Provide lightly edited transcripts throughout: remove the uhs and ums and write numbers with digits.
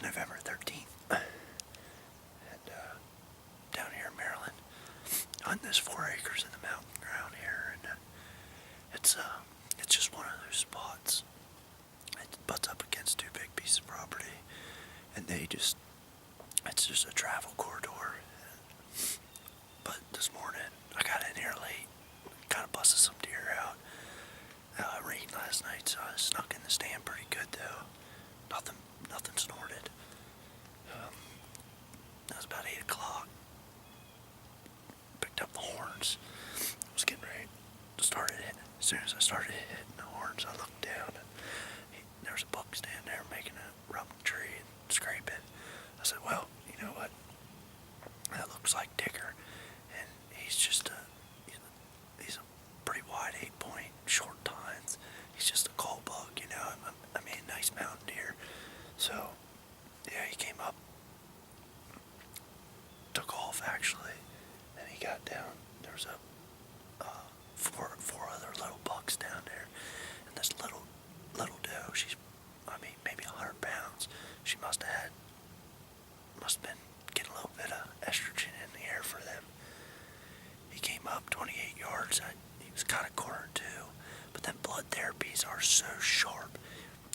It's November 13th, and down here in Maryland, on this 4 acres in the mountain ground here, and it's just one of those spots. It butts up against 2 big pieces of property, and it's just a travel corridor. But this morning, I got in here late, kind of busted some deer out. Rained last night, so I snuck in the stand pretty good though. Nothing snorted. That was about 8 o'clock. Picked up the horns. I was getting ready to start it. As soon as I started hitting the horns, I looked down and there was a buck standing there making a rub the tree and scraping. I said, well, you know what? That looks like Digger. And he's just he's a pretty wide 8-point, short tines. He's just a Cull buck, you know. I mean, nice mountain deer. So, yeah, he came up, took off actually, and he got down. There was four other little bucks down there, and this little doe. She's, maybe 100 pounds. She must have been getting a little bit of estrogen in the air for them. He came up 28 yards. He was kind of cornered too, but then blood therapies are so sharp.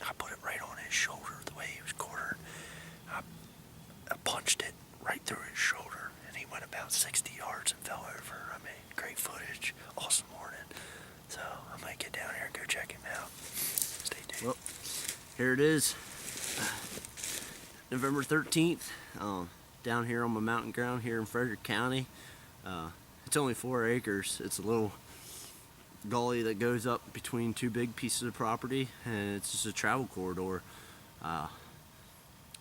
I put it right on his shoulder the way he was cornered. I punched it right through his shoulder, and he went about 60 yards and fell over. Great footage, awesome morning. So I might get down here and go check him out. Stay tuned. Well, here it is, November 13th, down here on my mountain ground here in Frederick County. It's only 4 acres. It's a little gully that goes up between 2 big pieces of property, and it's just a travel corridor. I've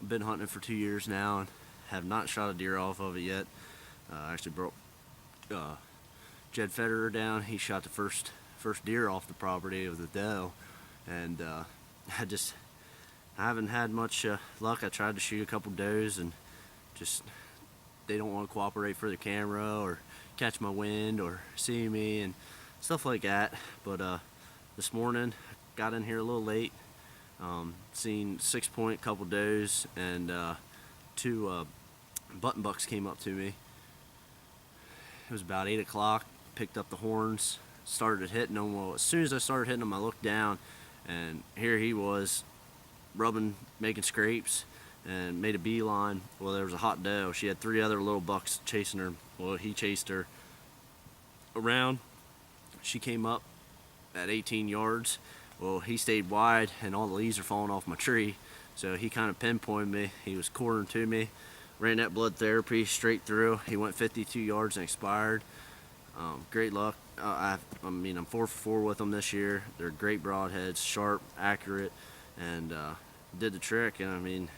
been hunting for 2 years now and have not shot a deer off of it yet. I actually broke Chet Sanders down. He shot the first deer off the property. It was a doe, and I haven't had much luck. I tried to shoot a couple does, and just they don't want to cooperate for the camera or catch my wind or see me and stuff like that. But this morning, got in here a little late, seen 6-point, couple does, and 2 button bucks came up to me. It was about 8 o'clock, picked up the horns, started hitting them. Well, as soon as I started hitting them, I looked down, and here he was, rubbing, making scrapes, and made a beeline. Well, there was a hot doe. She had 3 other little bucks chasing her. Well, he chased her around. She came up at 18 yards. Well, he stayed wide, and all the leaves are falling off my tree. So he kind of pinpointed me. He was cornering to me. Ran that blood therapy straight through. He went 52 yards and expired. Great luck. I'm 4 for 4 with them this year. They're great broadheads, sharp, accurate, and did the trick. And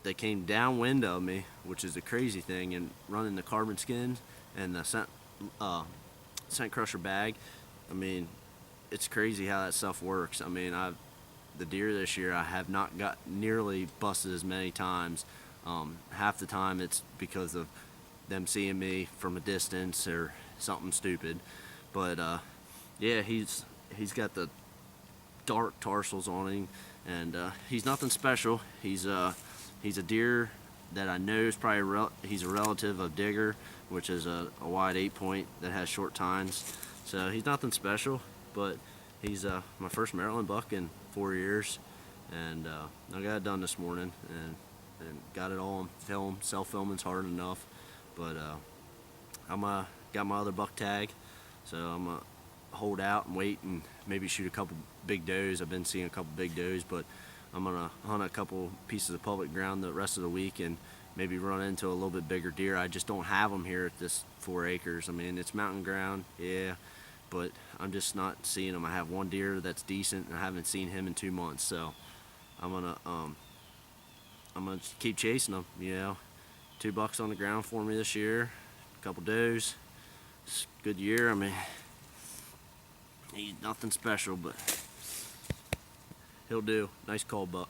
they came downwind of me, which is the crazy thing, and running the carbon skins and the scent crusher bag. It's crazy how that stuff works. The deer this year, I have not got nearly busted as many times. Half the time it's because of them seeing me from a distance or something stupid. But yeah, he's got the dark tarsals on him, and he's nothing special. He's a deer that I know is probably he's a relative of Digger, which is a wide 8-point that has short tines. So he's nothing special, but he's my first Maryland buck in 4 years, and I got it done this morning and got it all on film. Self-filming's hard enough, but I'm got my other buck tag, so I'm gonna hold out and wait and maybe shoot a couple big does. I've been seeing a couple big does, but I'm gonna hunt a couple pieces of public ground the rest of the week and maybe run into a little bit bigger deer. I just don't have them here at this 4 acres. It's mountain ground, yeah, but I'm just not seeing them. I have 1 deer that's decent, and I haven't seen him in 2 months, so I'm gonna keep chasing them. 2 bucks on the ground for me this year, a couple does. It's a good year. He's nothing special, but he'll do. Nice Cull buck.